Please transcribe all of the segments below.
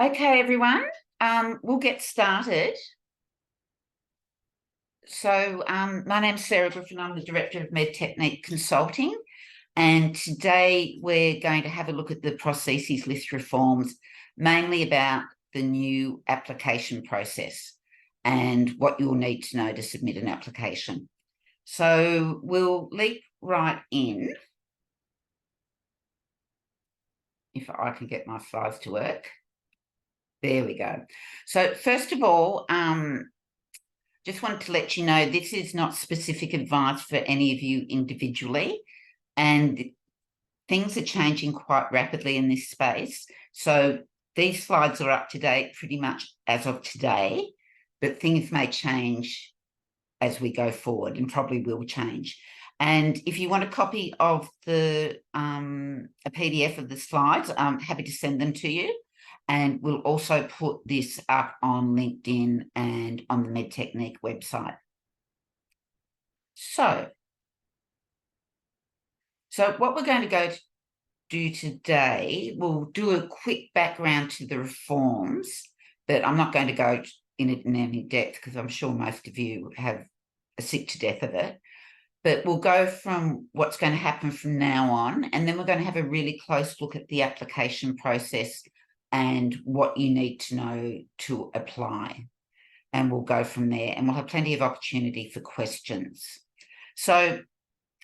Okay, everyone, we'll get started. So my name's Sarah Griffin. I'm the Director of Med Technique Consulting, and today we're going to have a look at the Prostheses List Reforms, mainly about the new application process and what you'll need to know to submit an application. So we'll leap right in, if I can get my slides to work. There we go. So first of all, just wanted to let you know this is not specific advice for any of you individually, and things are changing quite rapidly in this space. So these slides are up to date pretty much as of today, but things may change as we go forward and probably will change. And if you want a copy of a PDF of the slides, I'm happy to send them to you. And we'll also put this up on LinkedIn and on the Med Technique website. So what we're going to do today, we'll do a quick background to the reforms, but I'm not going to go in it in any depth because I'm sure most of you have are sick to death of it. But we'll go from what's going to happen from now on, and then we're going to have a really close look at the application process and what you need to know to apply. And we'll go from there, and we'll have plenty of opportunity for questions. So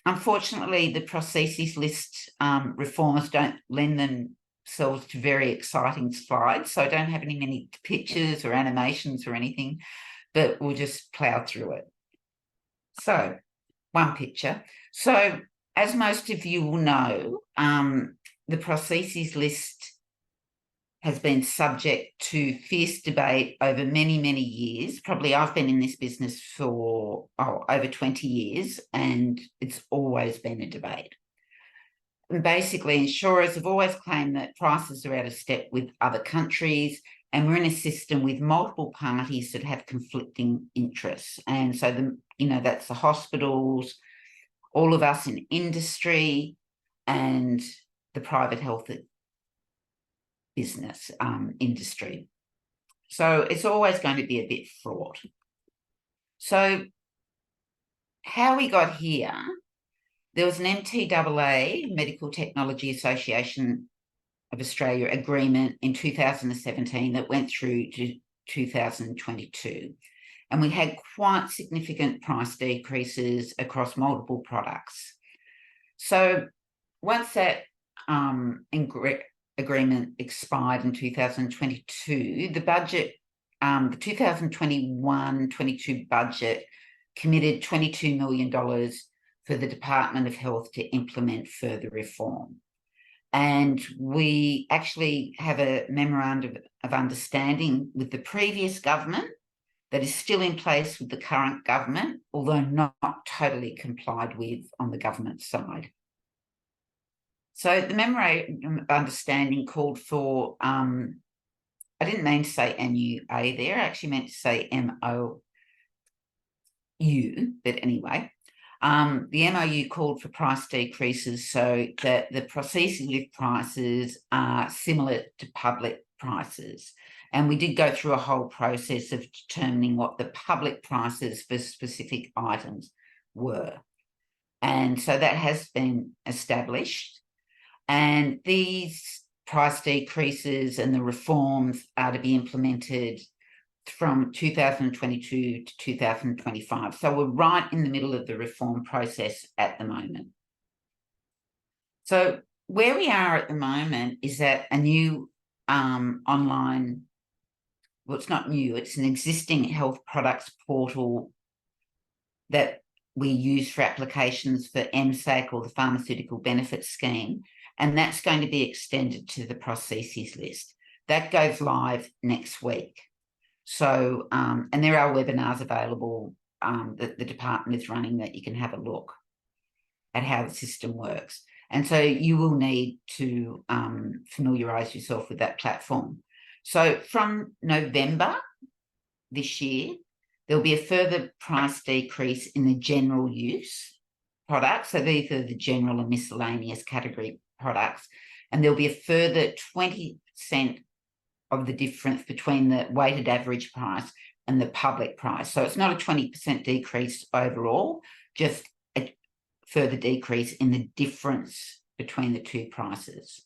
unfortunately, the Prostheses List reforms don't lend themselves to very exciting slides, so I don't have many pictures or animations or anything, but we'll just plough through it. So one picture. So as most of you will know, the Prostheses List has been subject to fierce debate over many, many years. Probably I've been in this business for over 20 years, and it's always been a debate. And basically, insurers have always claimed that prices are out of step with other countries, and we're in a system with multiple parties that have conflicting interests. And so, that's the hospitals, all of us in industry, and the private health business industry. So it's always going to be a bit fraught. So how we got here, there was an MTAA, Medical Technology Association of Australia agreement in 2017 that went through to 2022. And we had quite significant price decreases across multiple products. So once that agreement expired in 2022, the budget, the 2021-22 budget committed $22 million for the Department of Health to implement further reform. And we actually have a memorandum of understanding with the previous government that is still in place with the current government, although not totally complied with on the government side. So the memorandum of understanding called for, I didn't mean to say MUA there, I actually meant to say MOU, but anyway. The MOU called for price decreases so that the prosthesis lift prices are similar to public prices. And we did go through a whole process of determining what the public prices for specific items were. And so that has been established. And these price decreases and the reforms are to be implemented from 2022 to 2025. So we're right in the middle of the reform process at the moment. So where we are at the moment is that a new online, well, it's not new, it's an existing health products portal that we use for applications for MSAC, or the Pharmaceutical Benefits Scheme, and that's going to be extended to the Prostheses List. That goes live next week. So, and there are webinars available that the department is running that you can have a look at how the system works. And so you will need to familiarise yourself with that platform. So from November this year, there'll be a further price decrease in the general use products. So these are the general and miscellaneous category products. And there'll be a further 20% of the difference between the weighted average price and the public price. So it's not a 20% decrease overall, just a further decrease in the difference between the two prices.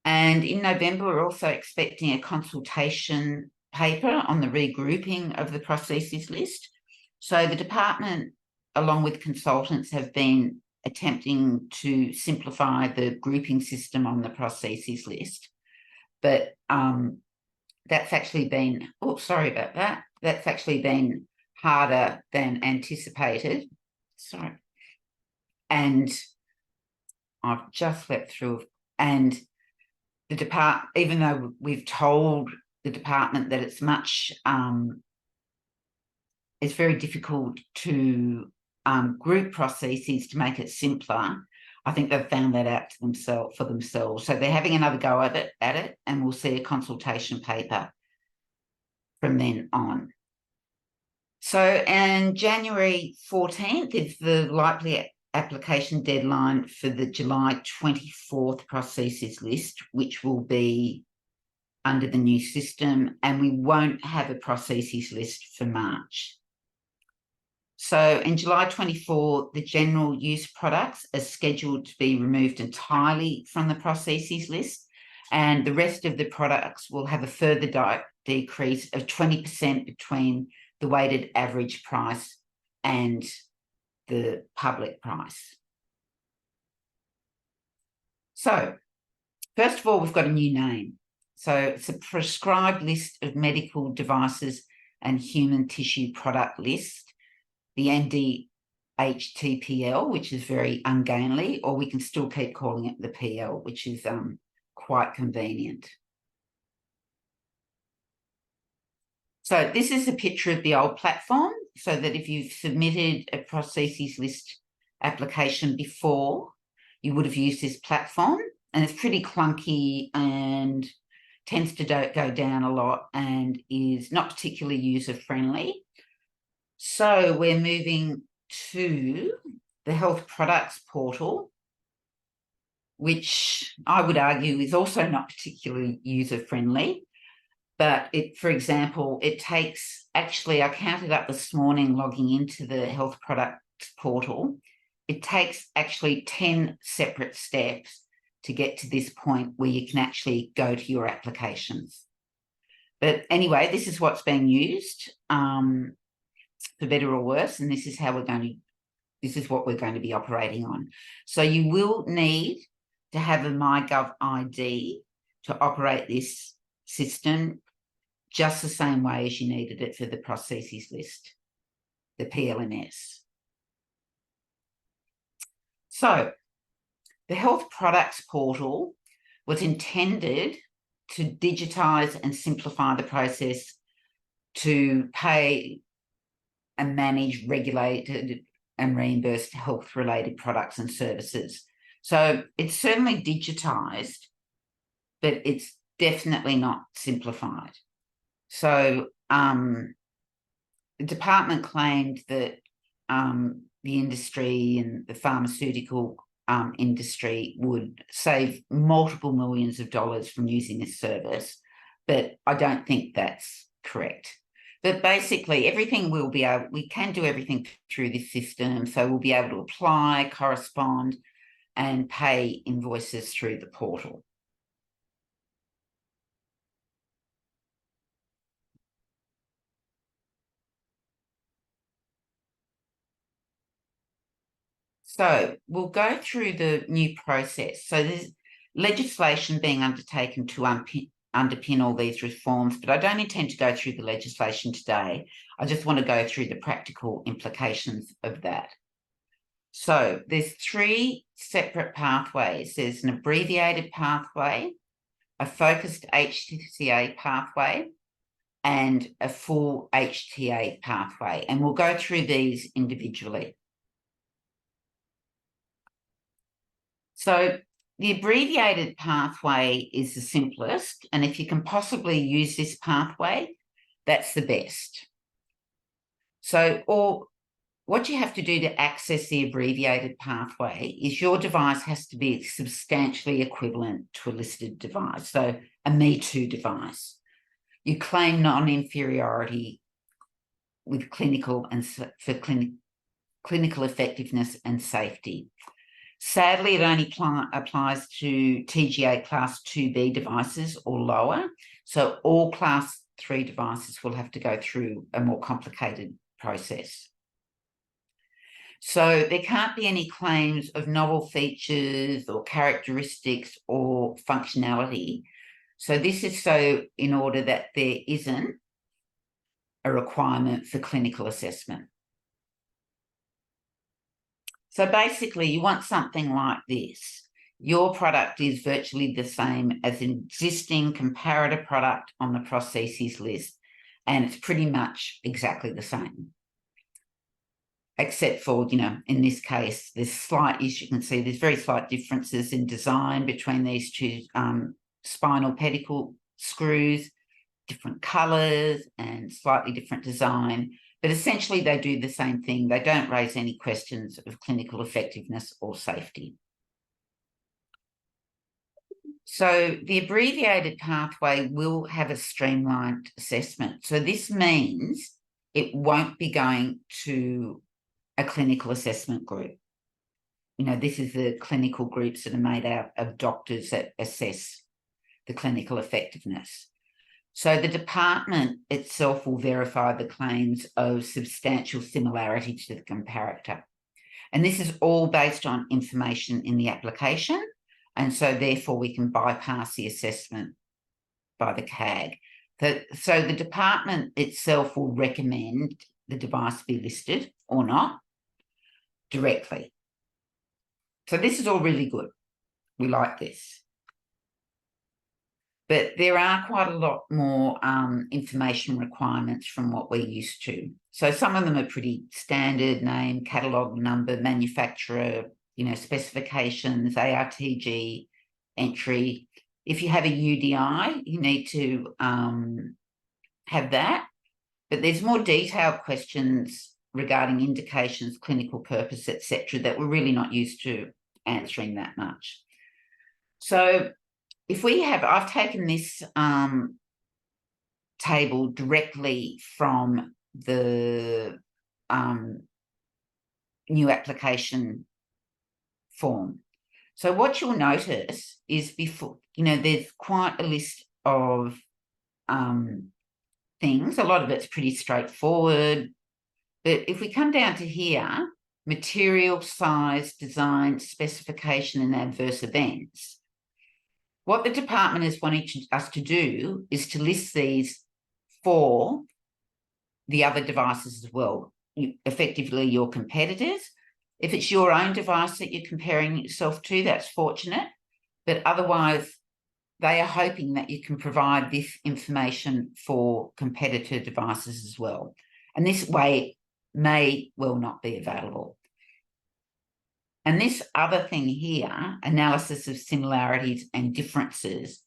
And in November, we're also expecting a consultation paper on the regrouping of the prostheses list. So the department, along with consultants, have been attempting to simplify the grouping system on the prostheses list. But that's actually been, sorry about that. That's actually been harder than anticipated. Sorry. And I've just leapt through, and the department, even though we've told the department that it's very difficult to group prostheses to make it simpler, I think they've found that out for themselves. So they're having another go at it, and we'll see a consultation paper from then on. So, and January 14th is the likely application deadline for the July 24th prostheses list, which will be under the new system, and we won't have a prostheses list for March. So in July 24, the general use products are scheduled to be removed entirely from the prostheses list, and the rest of the products will have a further decrease of 20% between the weighted average price and the public price. So first of all, we've got a new name. So it's a prescribed list of medical devices and human tissue product list, the NDHTPL, which is very ungainly, or we can still keep calling it the PL, which is quite convenient. So this is a picture of the old platform, so that if you've submitted a prostheses list application before, you would have used this platform, and it's pretty clunky and tends to go down a lot and is not particularly user-friendly. So we're moving to the health products portal, which I would argue is also not particularly user-friendly. But for example, it takes, actually, I counted up this morning logging into the health products portal, it takes actually 10 separate steps to get to this point where you can actually go to your applications. But anyway, this is what's being used for better or worse, and this is what we're going to be operating on. So you will need to have a MyGov ID to operate this system, just the same way as you needed it for the prostheses list, the PLNS. So the health products portal was intended to digitise and simplify the process to pay and manage regulated and reimbursed health-related products and services. So it's certainly digitised, but it's definitely not simplified. So the department claimed that the industry and the pharmaceutical industry would save multiple millions of dollars from using this service, but I don't think that's correct. But basically, we can do everything through this system, so we'll be able to apply, correspond, and pay invoices through the portal. So we'll go through the new process. So there's legislation being undertaken to underpin all these reforms, but I don't intend to go through the legislation today. I just want to go through the practical implications of that. So there's 3 separate pathways. There's an abbreviated pathway, a focused HTCA pathway, and a full HTA pathway. And we'll go through these individually. So the abbreviated pathway is the simplest, and if you can possibly use this pathway, that's the best. So, or what you have to do to access the abbreviated pathway is your device has to be substantially equivalent to a listed device, so a Me Too device. You claim non-inferiority with clinical effectiveness and safety. Sadly, it only applies to TGA Class 2B devices or lower, so all Class 3 devices will have to go through a more complicated process. So there can't be any claims of novel features or characteristics or functionality. So this is so in order that there isn't a requirement for clinical assessment. So basically, you want something like this. Your product is virtually the same as an existing comparator product on the Prostheses List, and it's pretty much exactly the same. Except for, in this case, there's slight, as you can see, there's very slight differences in design between these two spinal pedicle screws, different colours and slightly different design. But essentially, they do the same thing. They don't raise any questions of clinical effectiveness or safety. So the abbreviated pathway will have a streamlined assessment. So this means it won't be going to a clinical assessment group. This is the clinical groups that are made out of doctors that assess the clinical effectiveness. So the department itself will verify the claims of substantial similarity to the comparator. And this is all based on information in the application. And so therefore we can bypass the assessment by the CAG. So the department itself will recommend the device be listed or not directly. So this is all really good. We like this. But there are quite a lot more information requirements from what we're used to. So some of them are pretty standard: name, catalogue number, manufacturer, specifications, ARTG, entry. If you have a UDI, you need to have that. But there's more detailed questions regarding indications, clinical purpose, etc., that we're really not used to answering that much. So I've taken this table directly from the new application form. So what you'll notice is there's quite a list of things. A lot of it's pretty straightforward. But if we come down to here, material, size, design, specification, and adverse events, what the department is wanting us to do is to list these for the other devices as well, effectively your competitors. If it's your own device that you're comparing yourself to, that's fortunate. But otherwise, they are hoping that you can provide this information for competitor devices as well. And this way may well not be available. And this other thing here, analysis of similarities and differences,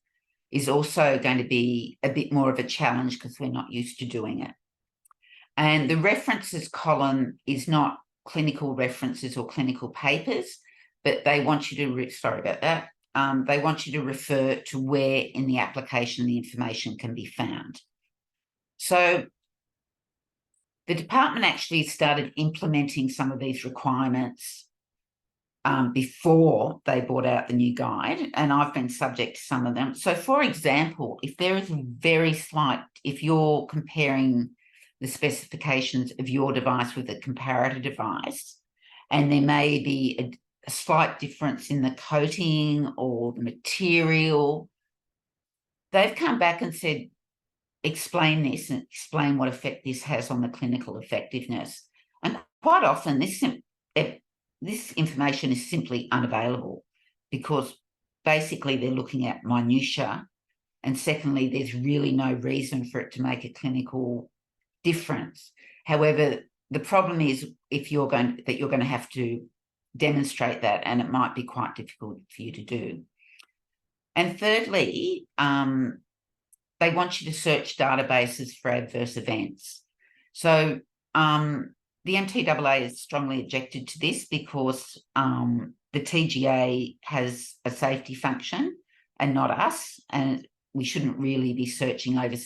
is also going to be a bit more of a challenge because we're not used to doing it. And the references column is not clinical references or clinical papers, but they want you to, sorry about that, they want you to refer to where in the application the information can be found. So the department actually started implementing some of these requirements before they brought out the new guide, and I've been subject to some of them. So, for example, if there is if you're comparing the specifications of your device with a comparator device, and there may be a slight difference in the coating or the material, they've come back and said, explain this and explain what effect this has on the clinical effectiveness. And quite often this information is simply unavailable because basically they're looking at minutiae, and secondly, there's really no reason for it to make a clinical difference. However, the problem is if you're going to have to demonstrate that, and it might be quite difficult for you to do. And thirdly, they want you to search databases for adverse events. So the MTAA is strongly objected to this because the TGA has a safety function and not us, and we shouldn't really be searching over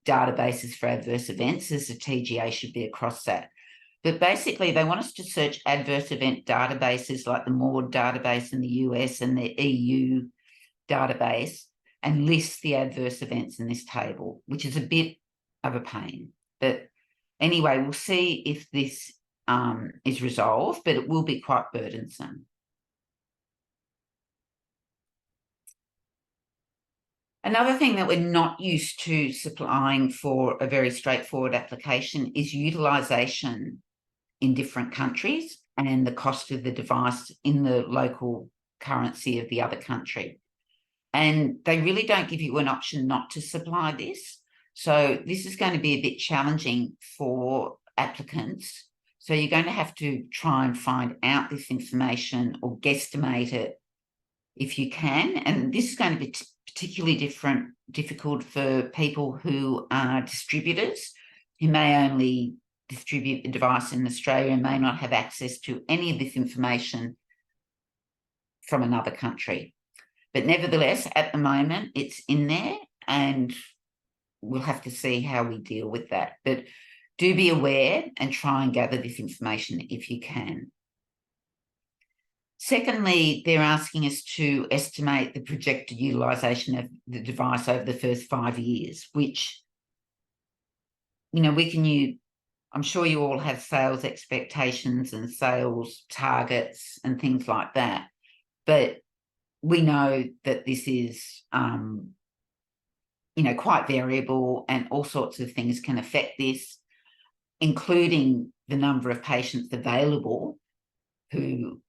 databases for adverse events, as the TGA should be across that. But basically, they want us to search adverse event databases like the MORD database in the US and the EU database and list the adverse events in this table, which is a bit of a pain. But anyway, we'll see if this is resolved, but it will be quite burdensome. Another thing that we're not used to supplying for a very straightforward application is utilisation in different countries and the cost of the device in the local currency of the other country. And they really don't give you an option not to supply this. So this is going to be a bit challenging for applicants. So you're going to have to try and find out this information or guesstimate it if you can. And this is going to be particularly difficult for people who are distributors, who may only distribute the device in Australia and may not have access to any of this information from another country. But nevertheless, at the moment, it's in there and we'll have to see how we deal with that. But do be aware and try and gather this information if you can. Secondly, they're asking us to estimate the projected utilisation of the device over the first 5 years, which, you know, we can use. I'm sure you all have sales expectations and sales targets and things like that, but we know that this is, you know, quite variable and all sorts of things can affect this, including the number of patients available who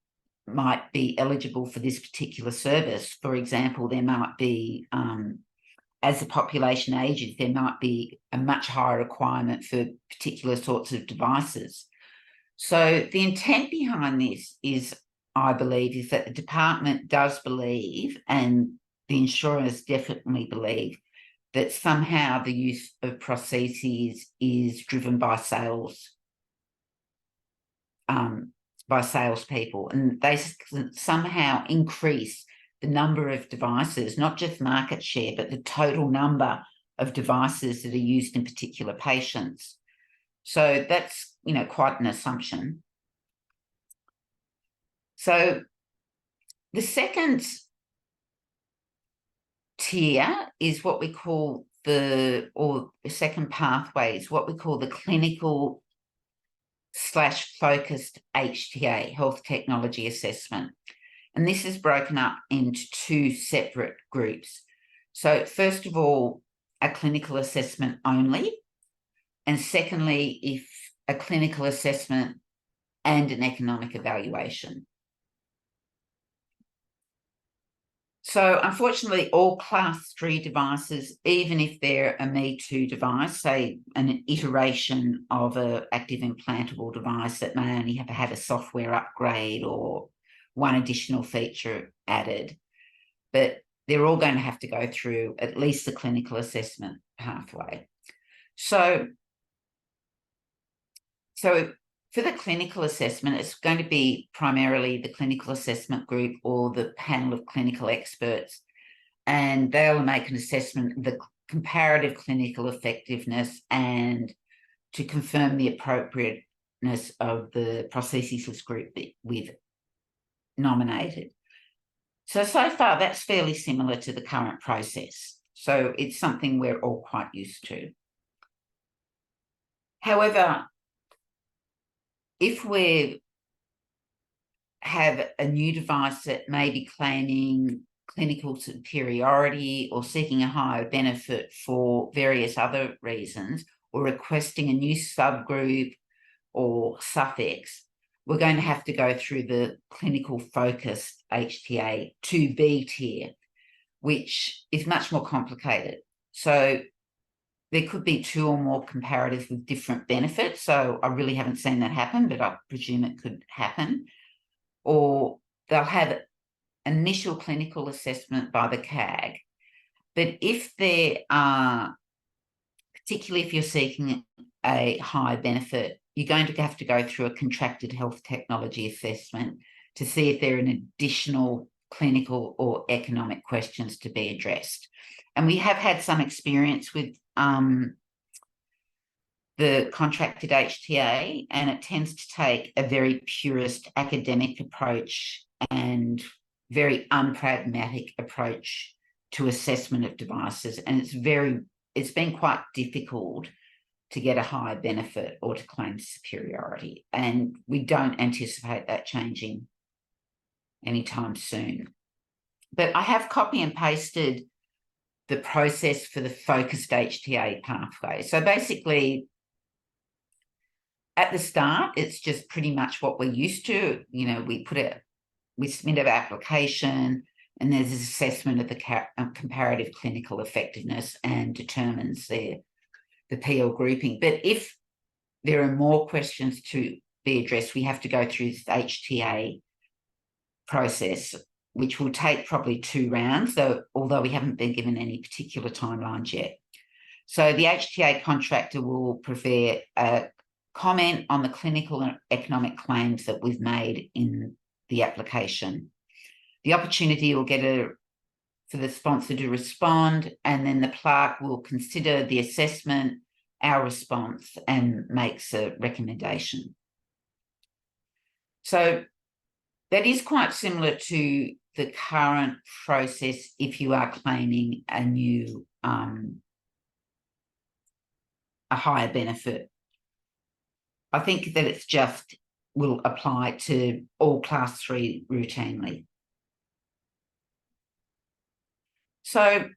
might be eligible for this particular service. For example, there might be, as the population ages, there might be a much higher requirement for particular sorts of devices. So the intent behind this is, I believe, is that the department does believe, and the insurers definitely believe, that somehow the use of prostheses is driven by sales, by salespeople, and they somehow increase the number of devices, not just market share, but the total number of devices that are used in particular patients. So that's, you know, quite an assumption. So the second tier is what we call the second pathway is what we call the clinical / focused HTA, health technology assessment. And this is broken up into 2 separate groups. So first of all, a clinical assessment only. And secondly, if a clinical assessment and an economic evaluation. So unfortunately, all class 3 devices, even if they're a Me Too device, say an iteration of an active implantable device that may only have had a software upgrade or one additional feature added, but they're all going to have to go through at least the clinical assessment pathway. So for the clinical assessment, it's going to be primarily the clinical assessment group or the panel of clinical experts, and they'll make an assessment of the comparative clinical effectiveness and to confirm the appropriateness of the Prostheses List group that we've nominated. So far, that's fairly similar to the current process. So it's something we're all quite used to. However, if we have a new device that may be claiming clinical superiority or seeking a higher benefit for various other reasons, or requesting a new subgroup or suffix, we're going to have to go through the clinical focused HTA 2B tier, which is much more complicated. So there could be 2 or more comparatives with different benefits. So I really haven't seen that happen, but I presume it could happen. Or they'll have initial clinical assessment by the CAG. But if there are, particularly if you're seeking a high benefit, you're going to have to go through a contracted health technology assessment to see if there are an additional clinical or economic questions to be addressed. And we have had some experience with the contracted HTA, and it tends to take a very purist academic approach and very unpragmatic approach to assessment of devices. And it's been quite difficult to get a higher benefit or to claim superiority. And we don't anticipate that changing anytime soon. But I have copy and pasted the process for the focused HTA pathway. So basically, at the start, it's just pretty much what we're used to. You know, we submit an application, and there's an assessment of the comparative clinical effectiveness and determines the PL grouping. But if there are more questions to be addressed, we have to go through this HTA process, which will take probably 2 rounds, although we haven't been given any particular timelines yet. So the HTA contractor will prepare a comment on the clinical and economic claims that we've made in the application. The opportunity will get for the sponsor to respond, and then the PLARC will consider the assessment, our response, and makes a recommendation. So that is quite similar to the current process if you are claiming a new, a higher benefit. I think that it's just will apply to all Class 3 routinely. So,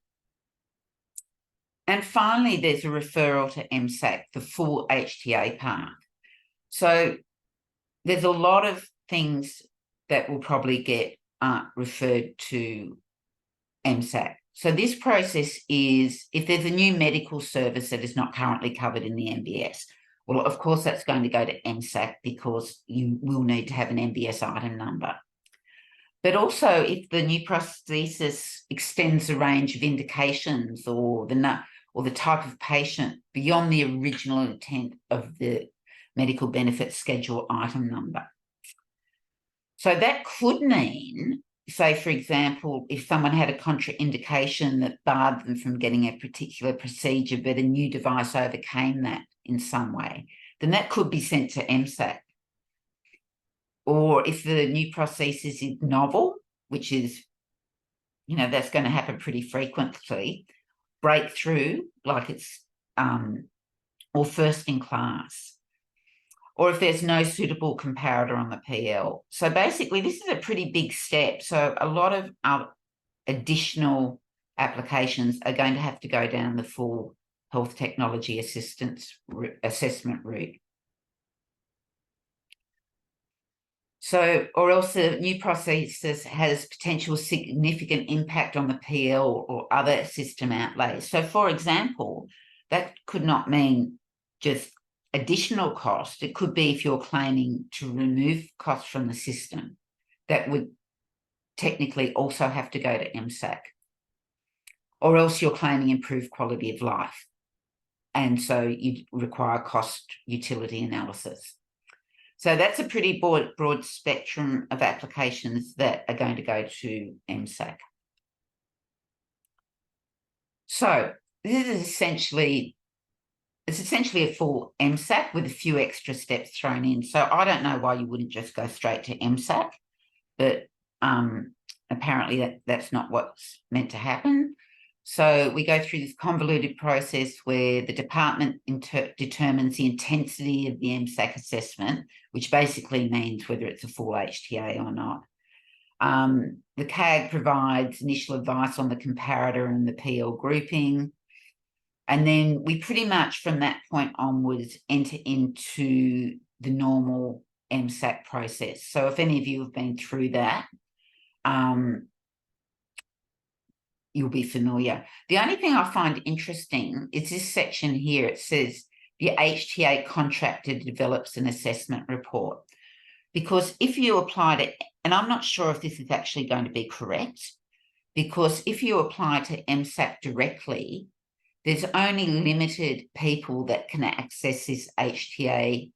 and finally, there's a referral to MSAC, the full HTA part. So there's a lot of things that will probably get referred to MSAC. So this process is, if there's a new medical service that is not currently covered in the MBS, well, of course, that's going to go to MSAC because you will need to have an MBS item number. But also, if the new prosthesis extends the range of indications or the type of patient beyond the original intent of the medical benefit schedule item number. So that could mean, say, for example, if someone had a contraindication that barred them from getting a particular procedure, but a new device overcame that in some way, then that could be sent to MSAC. Or if the new prosthesis is novel, which is, you know, that's going to happen pretty frequently, breakthrough, like it's, or first in class, or if there's no suitable comparator on the PL. So basically, this is a pretty big step. So a lot of additional applications are going to have to go down the full health technology assessment route. So, or else the new prosthesis has potential significant impact on the PL or other system outlays. So, for example, that could not mean just additional cost. It could be if you're claiming to remove costs from the system, that would technically also have to go to MSAC. Or else you're claiming improved quality of life. And so you require cost utility analysis. So that's a pretty broad spectrum of applications that are going to go to MSAC. So this is essentially a full MSAC with a few extra steps thrown in. So I don't know why you wouldn't just go straight to MSAC, but apparently that's not what's meant to happen. So we go through this convoluted process where the department determines the intensity of the MSAC assessment, which basically means whether it's a full HTA or not. The CAG provides initial advice on the comparator and the PL grouping. And then we pretty much from that point onwards enter into the normal MSAC process. So if any of you have been through that, you'll be familiar. The only thing I find interesting is this section here. It says the HTA contractor develops an assessment report. Because if you apply to, and I'm not sure if this is actually going to be correct, because if you apply to MSAC directly, there's only limited people that can access this HTA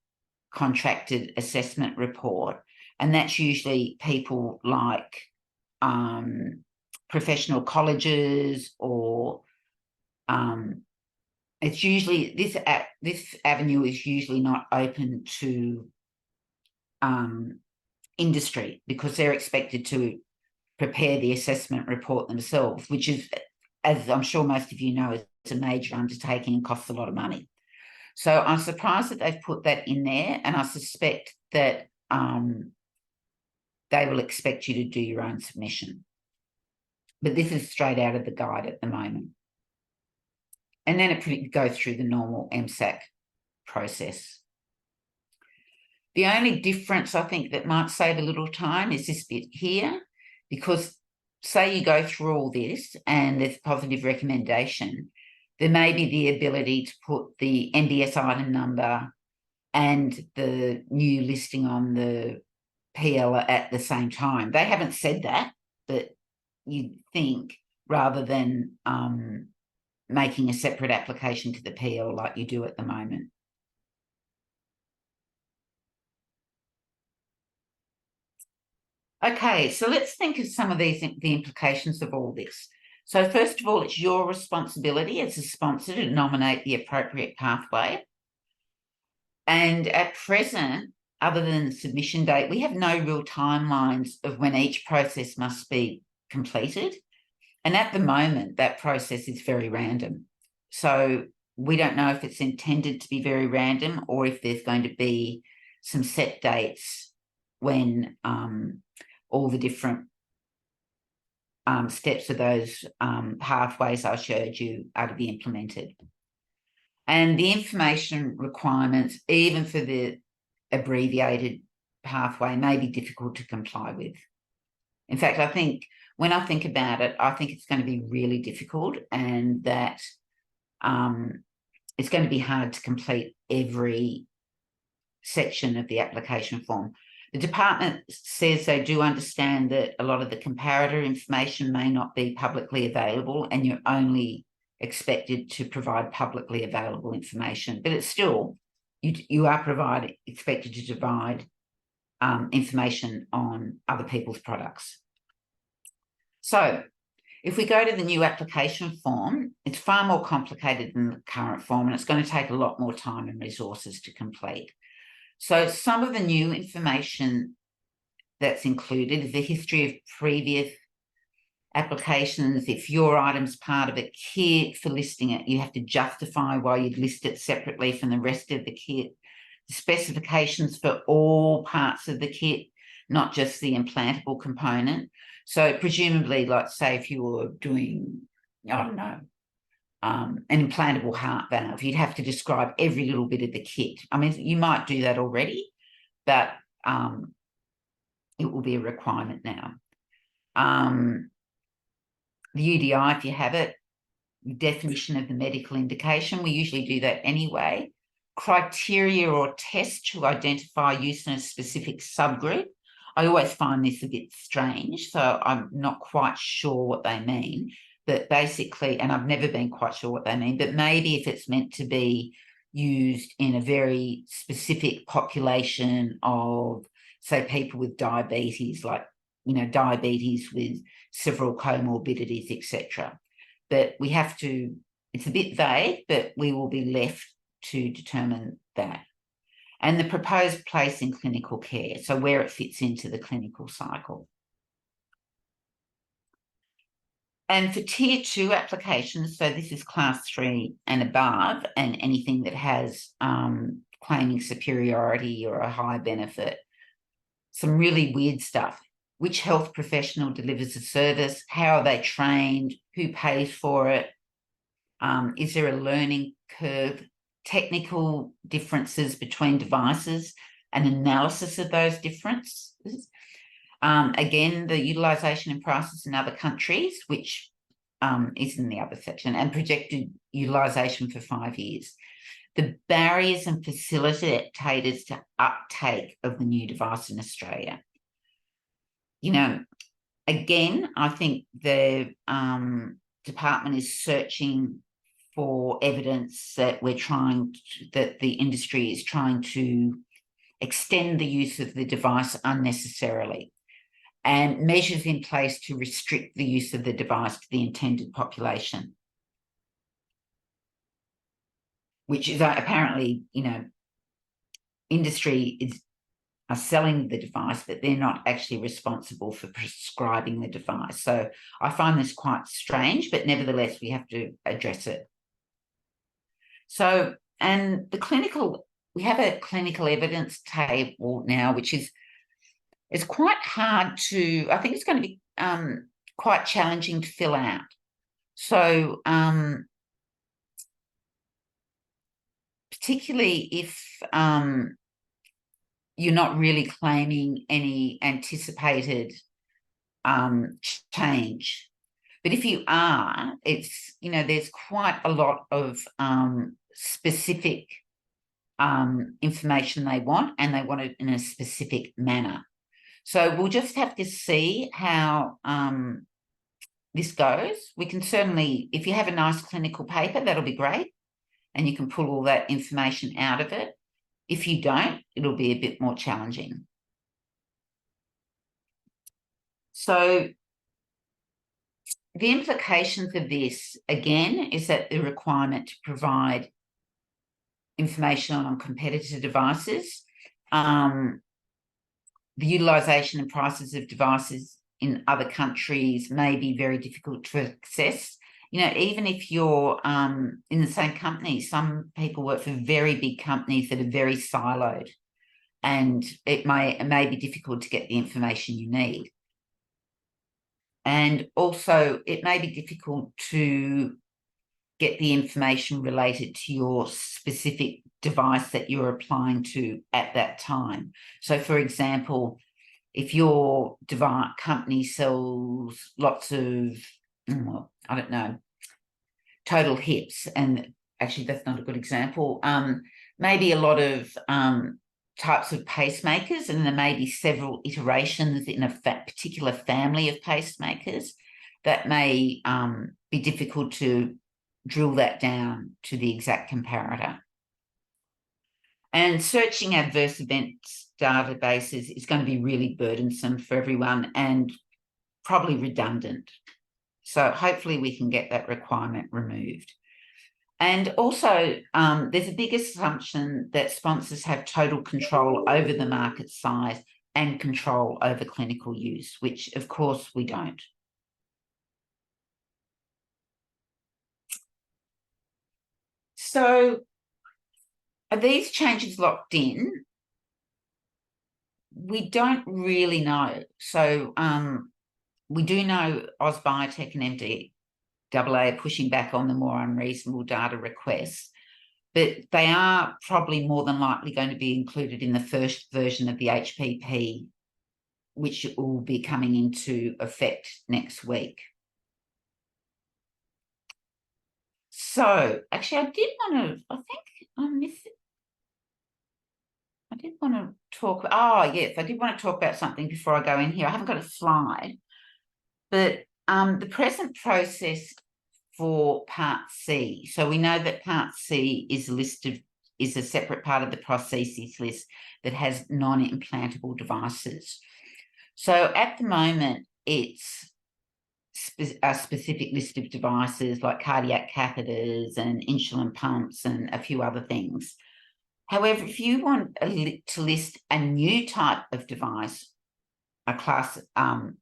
contracted assessment report, and that's usually people like professional colleges, or it's usually this avenue is usually not open to industry, because they're expected to prepare the assessment report themselves, which is, as I'm sure most of you know, it's a major undertaking and costs a lot of money. So I'm surprised that they've put that in there, and I suspect that they will expect you to do your own submission. But this is straight out of the guide at the moment. And then it goes through the normal MSAC process. The only difference, I think, that might save a little time is this bit here, because say you go through all this and there's positive recommendation, there may be the ability to put the NBS item number and the new listing on the PL at the same time. They haven't said that, but you'd think, rather than making a separate application to the PL like you do at the moment. Okay, so let's think of some of the implications of all this. So first of all, it's your responsibility as a sponsor to nominate the appropriate pathway. And at present, other than the submission date, we have no real timelines of when each process must be completed. And at the moment, that process is very random. So we don't know if it's intended to be very random, or if there's going to be some set dates when all the different steps of those pathways I showed you are to be implemented. And the information requirements, even for the abbreviated pathway, may be difficult to comply with. In fact, I think when I think about it, I think it's going to be really difficult, and that it's going to be hard to complete every section of the application form. The department says they do understand that a lot of the comparator information may not be publicly available, and you're only expected to provide publicly available information, but it's still, you are expected to provide information on other people's products. So if we go to the new application form, it's far more complicated than the current form, and it's going to take a lot more time and resources to complete. So some of the new information that's included is the history of previous applications. If your item's part of a kit, for listing it, you have to justify why you'd list it separately from the rest of the kit. The specifications for all parts of the kit, not just the implantable component. So presumably, like say if you were doing, I don't know, an implantable heart valve, you'd have to describe every little bit of the kit. I mean, you might do that already, but it will be a requirement now. The UDI, if you have it, definition of the medical indication, we usually do that anyway. Criteria or tests to identify use in a specific subgroup. I always find this a bit strange, so I'm not quite sure what they mean. But basically, and I've never been quite sure what they mean, but maybe if it's meant to be used in a very specific population of, say, people with diabetes, like, you know, diabetes with several comorbidities, etc. But we have to, it's a bit vague, but we will be left to determine that. And the proposed place in clinical care, so where it fits into the clinical cycle. And for tier 2 applications, so this is class 3 and above, and anything that has claiming superiority or a high benefit, some really weird stuff. Which health professional delivers the service? How are they trained? Who pays for it? Is there a learning curve? Technical differences between devices and analysis of those differences. Again, the utilisation and prices in other countries, which is in the other section, and projected utilisation for 5 years. The barriers and facilitators to uptake of the new device in Australia. You know, again, I think the department is searching for evidence that that the industry is trying to extend the use of the device unnecessarily, and measures in place to restrict the use of the device to the intended population, which is apparently, industry are selling the device, but they're not actually responsible for prescribing the device. So I find this quite strange, but nevertheless, we have to address it. So, and we have a clinical evidence table now, which it's quite hard to, I think it's going to be quite challenging to fill out. So, particularly if you're not really claiming any anticipated change. But if you are, it's, there's quite a lot of specific information they want, and they want it in a specific manner. So we'll just have to see how this goes. We can certainly, if you have a nice clinical paper, that'll be great, and you can pull all that information out of it. If you don't, it'll be a bit more challenging. So the implications of this, again, is that the requirement to provide information on competitor devices, the utilisation and prices of devices in other countries may be very difficult to access. Even if you're in the same company, some people work for very big companies that are very siloed, and it may be difficult to get the information you need. And also, it may be difficult to get the information related to your specific device that you're applying to at that time. So, for example, if your company sells lots of, I don't know, total hips, and actually that's not a good example, maybe a lot of types of pacemakers, and there may be several iterations in a particular family of pacemakers, that may be difficult to drill that down to the exact comparator. And searching adverse events databases is going to be really burdensome for everyone and probably redundant. So hopefully we can get that requirement removed. And also, there's a big assumption that sponsors have total control over the market size and control over clinical use, which of course we don't. So are these changes locked in? We don't really know. So we do know AusBiotech and MDAA are pushing back on the more unreasonable data requests, but they are probably more than likely going to be included in the first version of the HPP, which will be coming into effect next week. So actually, I did want to talk about something before I go in here. I haven't got a slide, but the present process for Part C. So we know that Part C is a separate part of the Prostheses List that has non-implantable devices. So at the moment, it's a specific list of devices like cardiac catheters and insulin pumps and a few other things. However, if you want to list a new type of device, a class on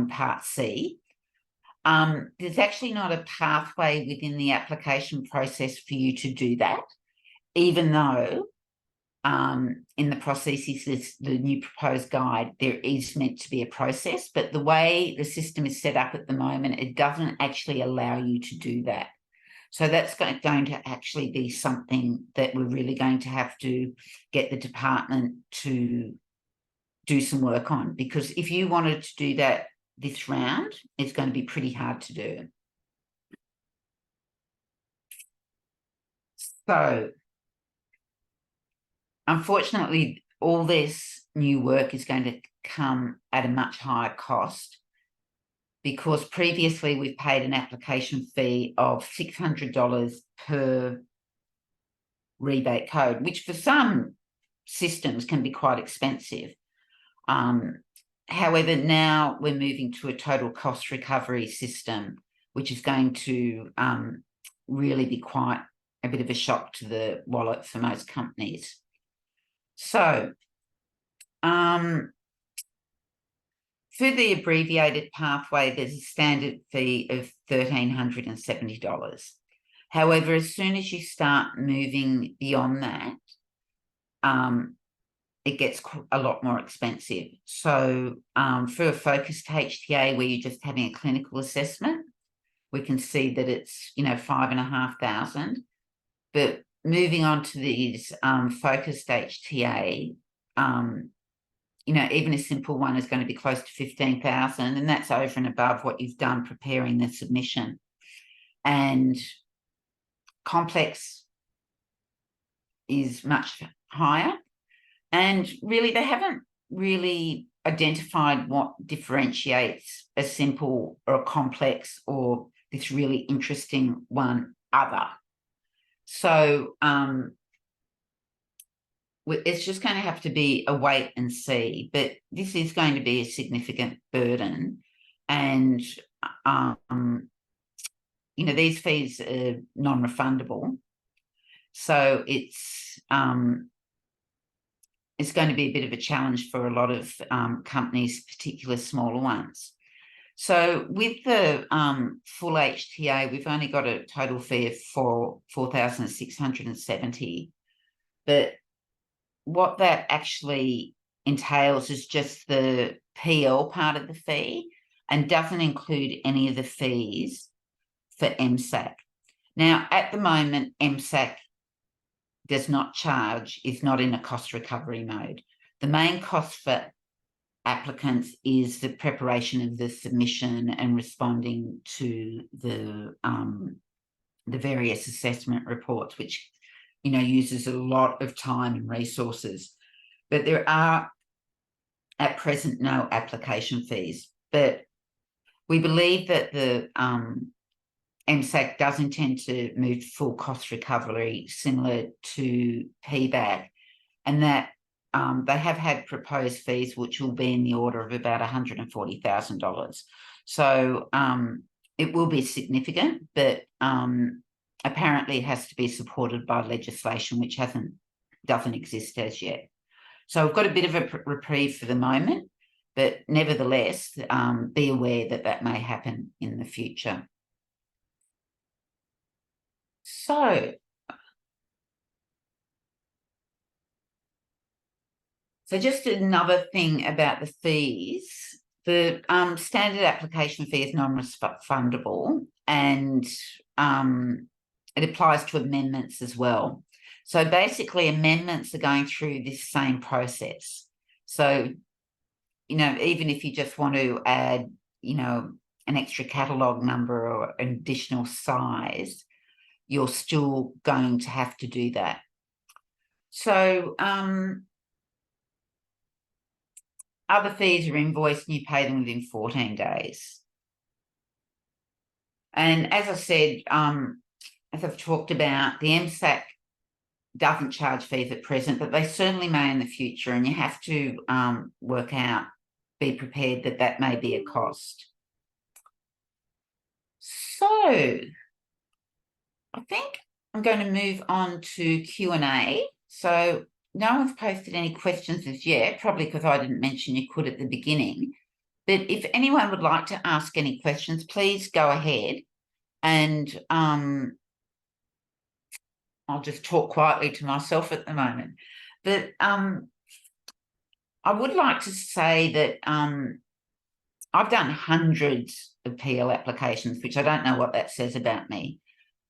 Part C, there's actually not a pathway within the application process for you to do that, even though in the Prostheses List, the new proposed guide, there is meant to be a process, but the way the system is set up at the moment, it doesn't actually allow you to do that. So that's going to actually be something that we're really going to have to get the department to do some work on, because if you wanted to do that this round, it's going to be pretty hard to do. So unfortunately, all this new work is going to come at a much higher cost, because previously we've paid an application fee of $600 per rebate code, which for some systems can be quite expensive. However, now we're moving to a total cost recovery system, which is going to really be quite a bit of a shock to the wallet for most companies. So, for the abbreviated pathway, there's a standard fee of $1,370. However, as soon as you start moving beyond that, it gets a lot more expensive. So for a focused HTA where you're just having a clinical assessment, we can see that it's, $5,500. But moving on to these focused HTA, even a simple one is going to be close to $15,000, and that's over and above what you've done preparing the submission. And complex is much higher. And really, they haven't really identified what differentiates a simple or a complex or this really interesting one other. So it's just going to have to be a wait and see. But this is going to be a significant burden. And, these fees are non-refundable. So it's going to be a bit of a challenge for a lot of companies, particularly smaller ones. So with the full HTA, we've only got a total fee of $4,670. But what that actually entails is just the PL part of the fee and doesn't include any of the fees for MSAC. Now, at the moment, MSAC does not charge, is not in a cost recovery mode. The main cost for applicants is the preparation of the submission and responding to the various assessment reports, which uses a lot of time and resources. But there are at present no application fees. But we believe that the MSAC does intend to move full cost recovery similar to PBAC, and that they have had proposed fees which will be in the order of about $140,000. So it will be significant, but apparently it has to be supported by legislation which doesn't exist as yet. So we've got a bit of a reprieve for the moment, but nevertheless, be aware that that may happen in the future. So just another thing about the fees. The standard application fee is non-refundable, and it applies to amendments as well. So basically, amendments are going through this same process. So, even if you just want to add, an extra catalogue number or an additional size, you're still going to have to do that. So other fees are invoiced and you pay them within 14 days. And as I said, as I've talked about, the MSAC doesn't charge fees at present, but they certainly may in the future, and you have to work out, be prepared that that may be a cost. So I think I'm going to move on to Q&A. So no one's posted any questions as yet, probably because I didn't mention you could at the beginning. But if anyone would like to ask any questions, please go ahead, and I'll just talk quietly to myself at the moment. But I would like to say that I've done hundreds of PL applications, which I don't know what that says about me.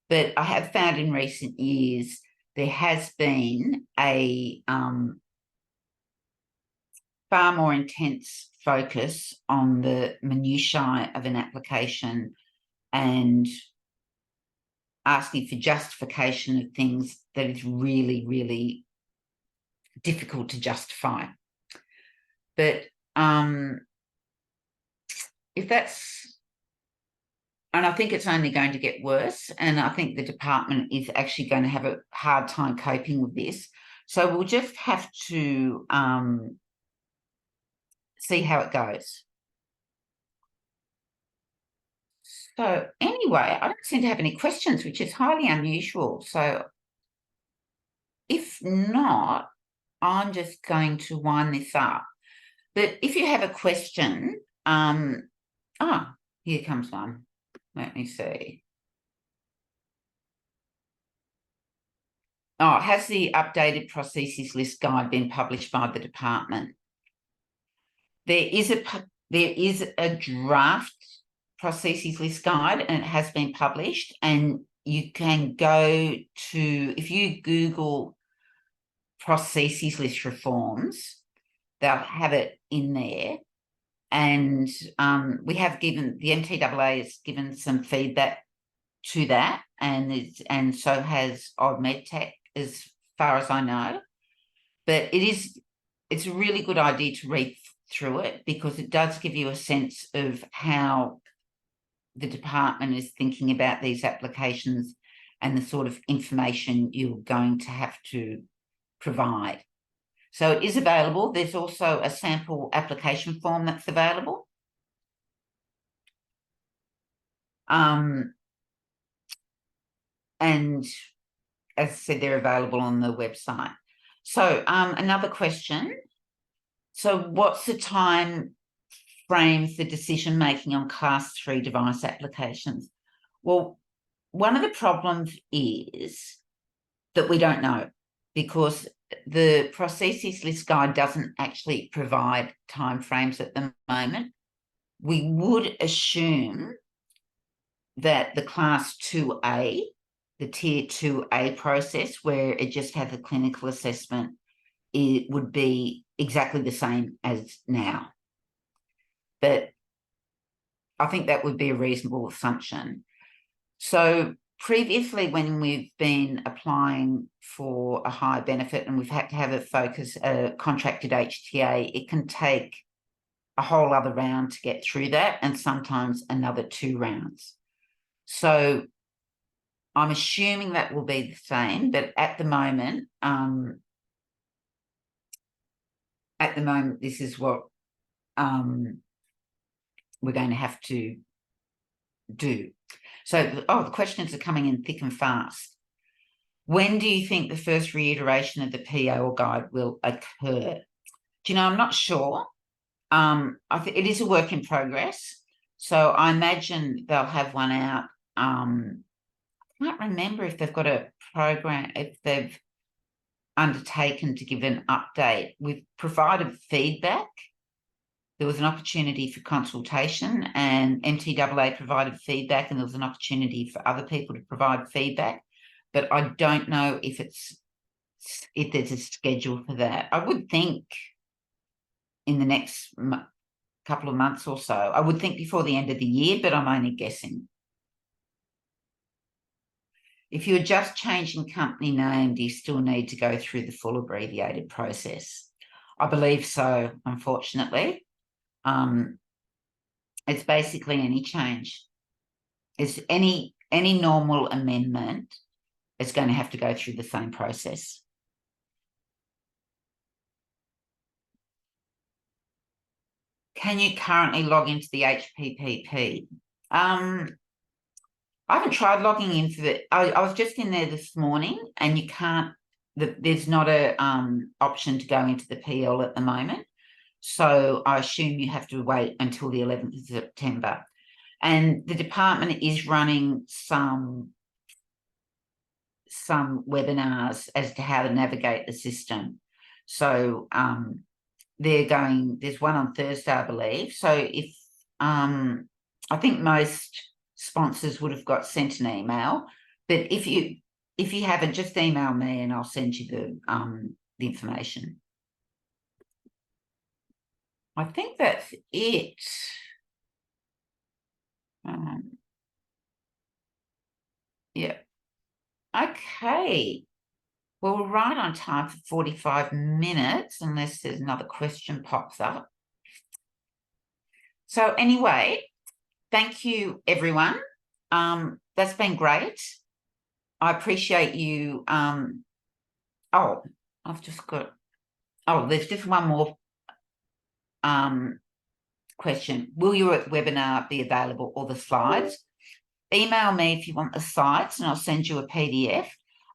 But I have found in recent years there has been a far more intense focus on the minutiae of an application and asking for justification of things that is really, really difficult to justify. But if that's, and I think it's only going to get worse, and I think the department is actually going to have a hard time coping with this. So we'll just have to see how it goes. So anyway, I don't seem to have any questions, which is highly unusual. So if not, I'm just going to wind this up. But if you have a question, here comes one. Let me see. Oh, has the updated prostheses list guide been published by the department? There is a draft prostheses list guide, and it has been published, and you can go to, if you Google prostheses list reforms, they'll have it in there. And we have given, the MTAA has given some feedback to that, and so has Odd MedTech, as far as I know. But it's a really good idea to read through it, because it does give you a sense of how the department is thinking about these applications and the sort of information you're going to have to provide. So it is available. There's also a sample application form that's available. And as I said, they're available on the website. So another question. So what's the time frame for decision making on Class 3 device applications? Well, one of the problems is that we don't know, because the Prostheses List Guide doesn't actually provide timeframes at the moment. We would assume that the Class 2A, the Tier 2A process, where it just has a clinical assessment, it would be exactly the same as now. But I think that would be a reasonable assumption. So previously, when we've been applying for a high benefit and we've had to have a contracted HTA, it can take a whole other round to get through that, and sometimes another 2 rounds. So I'm assuming that will be the same, but at the moment, this is what we're going to have to do. So, the questions are coming in thick and fast. When do you think the first reiteration of the PO or guide will occur? Do you know, I'm not sure. I think it is a work in progress. So I imagine they'll have one out. I can't remember if they've got a program, if they've undertaken to give an update. We've provided feedback. There was an opportunity for consultation, and MTAA provided feedback, and there was an opportunity for other people to provide feedback. But I don't know if there's a schedule for that. I would think in the next couple of months or so. I would think before the end of the year, but I'm only guessing. If you're just changing company name, do you still need to go through the full abbreviated process? I believe so, unfortunately. It's basically any change. It's any normal amendment is going to have to go through the same process. Can you currently log into the HPPP? I haven't tried logging into it. I was just in there this morning, and you can't. There's not a option to go into the PL at the moment. So I assume you have to wait until the 11th of September. And the department is running some webinars as to how to navigate the system. So there's one on Thursday, I believe. So if I think most sponsors would have got sent an email, but if you haven't, just email me and I'll send you the information. I think that's it. Yeah. Okay. Well, we're right on time for 45 minutes, unless there's another question pops up. So anyway, thank you, everyone. That's been great. I appreciate you. I've just got, oh, there's just one more question. Will your webinar be available, or the slides? Email me if you want the slides and I'll send you a PDF,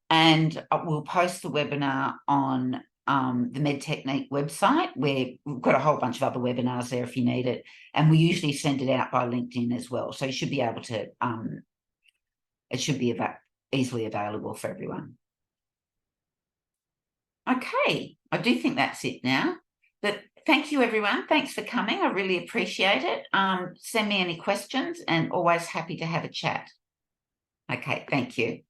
and we'll post the webinar on the MedTechnique website, where we've got a whole bunch of other webinars there if you need it, and we usually send it out by LinkedIn as well, so you should be able to it should be easily available for everyone. Okay, I do think that's it now, but thank you everyone. Thanks for coming. I really appreciate it. Send me any questions, and always happy to have a chat. Okay, thank you.